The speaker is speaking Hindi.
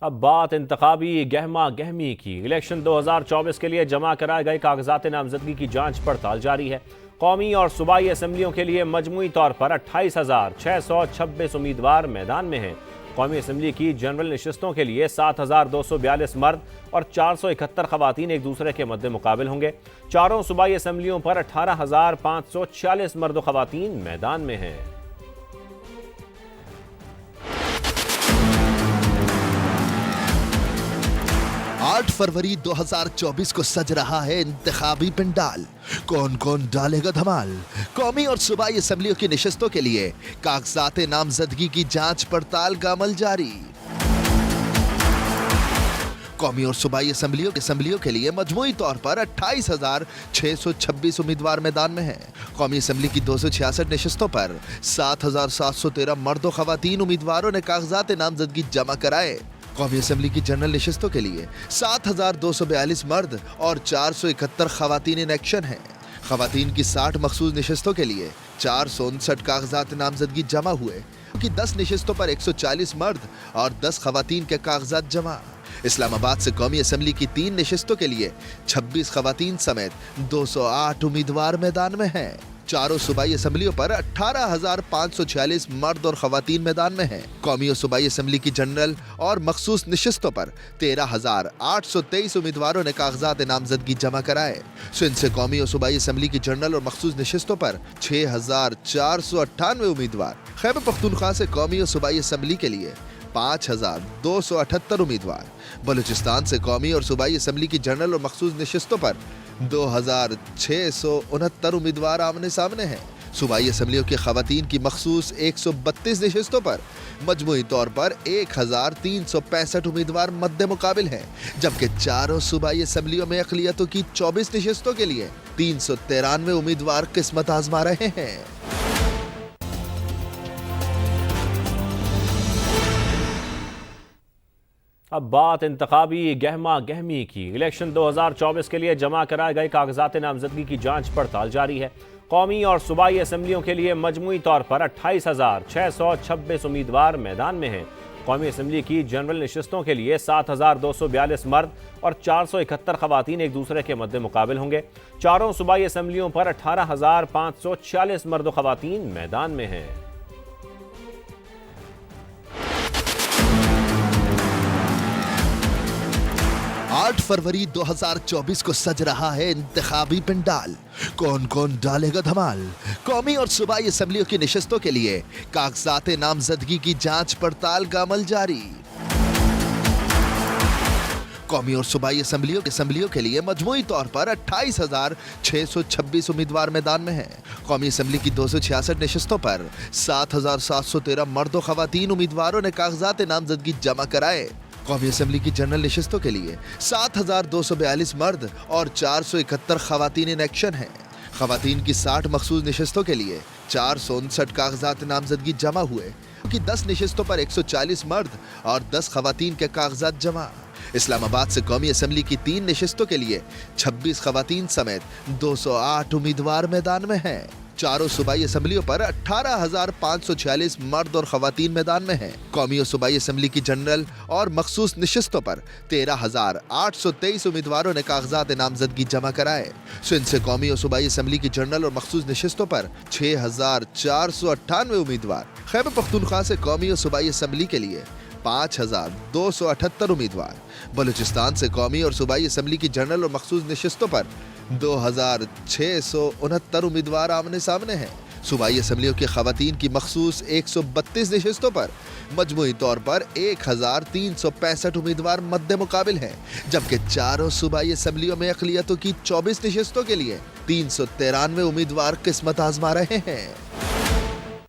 अब बात इंतखाबी गहमा गहमी की। इलेक्शन 2024 के लिए जमा कराए गए कागजात नामजदगी की जांच पड़ताल जारी है। कौमी और सूबाई असम्बलियों के लिए मजमूई तौर पर 28,626 उम्मीदवार मैदान में हैं। कौमी असम्बली की जनरल नशिस्तों के लिए 7,242 मर्द और 471 खवातीन एक दूसरे के मद्दे मुकाबिल होंगे। चारों सूबाई असम्बलियों पर 18,546 मर्द खवातीन मैदान में हैं। 8 फरवरी 2024 को सज रहा है इंतखाबी पंडाल। कौन कौन डालेगा धमाल? कौमी और सूबाई असम्बलियों की नशिस्तों के लिए कागजात नामजदगी की जांच पड़ताल का अमल जारी। कौमी और सूबाई असम्बलियों के लिए मजमूई तौर पर 28,626 उम्मीदवार मैदान में हैं। कौमी असम्बली की 266 नशिस्तों पर 7,713 मर्द और खवातीन उम्मीदवारों ने कागजात नामजदगी जमा कराए। कौमी असम्बली की जनरल नशिस्तों के लिए 7,242 मर्द और 471 खवातीन इन एक्शन हैं। खवातीन की 60 मखसूस नशिस्तों के लिए 459 कागजात नामजदगी जमा हुए, कि 10 नशिस्तों पर 140 मर्द और 10 खवातीन के कागजात जमा। इस्लामाबाद से कौमी असम्बली की 3 नशिस्तों के लिए 26 खवातीन समेत 208 उम्मीदवार मैदान में हैं। चारों सूबाई असम्बलियों पर 18,546 मर्द और खवातीन मैदान में हैं। कौमी और सूबाई असम्बली की जनरल और मखसूस नशिस्तों पर 13,823 उम्मीदवारों ने कागजात नामजदगी जमा कराए। सिंध से कौमी और सूबाई असम्बली की जनरल और मखसूस नशिस्तों पर 6,498 उम्मीदवार। खैबर पख्तूनख्वा से कौमी और सूबाई असम्बली के लिए 5,278 उम्मीदवार। बलूचिस्तान से कौमी और सूबाई असम्बली की जनरल और मखसूस नशिस्तों पर 2,669 उम्मीदवार आमने सामने हैं। सूबाई असम्बलियों की खवातीन की मखसूस 132 नशिस्तों पर मजमूई तौर पर 1,365 उम्मीदवार मद्दे मुकाबिल हैं, जबकि चारों सूबाई असम्बलियों में अक़लियतों की 24 नशिस्तों के लिए 393 उम्मीदवार किस्मत आजमा रहे हैं। अब बात इंतखाबी गहमा गहमी की। इलेक्शन 2024 के लिए जमा कराए गए कागजात नामजदगी की जांच पड़ताल जारी है। कौमी और सूबाई असम्बलियों के लिए मजमूई तौर पर 28,626 उम्मीदवार मैदान में हैं। कौमी असम्बली की जनरल नशिस्तों के लिए 7,242 मर्द और 471 खवातीन एक दूसरे के मद्दे मुकाबिल होंगे। चारों सूबाई असम्बलियों पर 18,546 मर्द खवातीन मैदान में हैं। 8 फरवरी 2024 को सज रहा है इंतखाबी पंडाल। कौन कौन डालेगा धमाल? कौमी और सूबाई असम्बलियों की नशिस्तों के लिए कागजात नामजदगी की जांच पड़ताल का अमल जारी। कौमी और सूबाई असम्बलियों के लिए मजमूई तौर पर 28,626 उम्मीदवार मैदान में हैं। कौमी असम्बली की 266 नशिस्तों पर 7,713 मर्द और खवातीन उम्मीदवारों ने कागजात नामजदगी जमा कराए। कौमी असम्बली की जनरल नशिस्तों के लिए 7,242 मर्द और 471 खवातीन इन एक्शन हैं। खवातीन की 60 मखसूस नशिस्तों के लिए 459 कागजात नामजदगी जमा हुए, कि 10 नशिस्तों पर 140 मर्द और 10 खवातीन के कागजात जमा। इस्लामाबाद से कौमी असम्बली की 3 नशिस्तों के लिए 26 खवातीन समेत 208 उम्मीदवार मैदान में हैं। चारों सूबाई असम्बलियों पर 18,546 मर्द और खवातीन मैदान में हैं। कौमी और सूबाई असम्बली की जनरल और मखसूस नशिस्तों पर 13,823 उम्मीदवारों ने कागजात नामजदगी जमा कराए। सिंध से कौमी और सूबाई असम्बली की जनरल और मखसूस नशिस्तों पर 6,498 उम्मीदवार। खैबर पख्तूनख्वा से कौमी और सूबाई असम्बली के लिए 5,278 उम्मीदवार। बलूचिस्तान से कौमी और सूबाई असम्बली की जनरल और मखसूस नशिस्तों पर 2,669 उम्मीदवार आमने सामने हैं। सूबाई असम्बलियों की खवातीन की मखसूस 132 नशिस्तों पर मजमूई तौर पर 1,365 उम्मीदवार मद्दे मुकाबिल हैं, जबकि चारों सूबाई असम्बलियों में अक़लियतों की 24 नशिस्तों के लिए 393 उम्मीदवार किस्मत आजमा रहे हैं।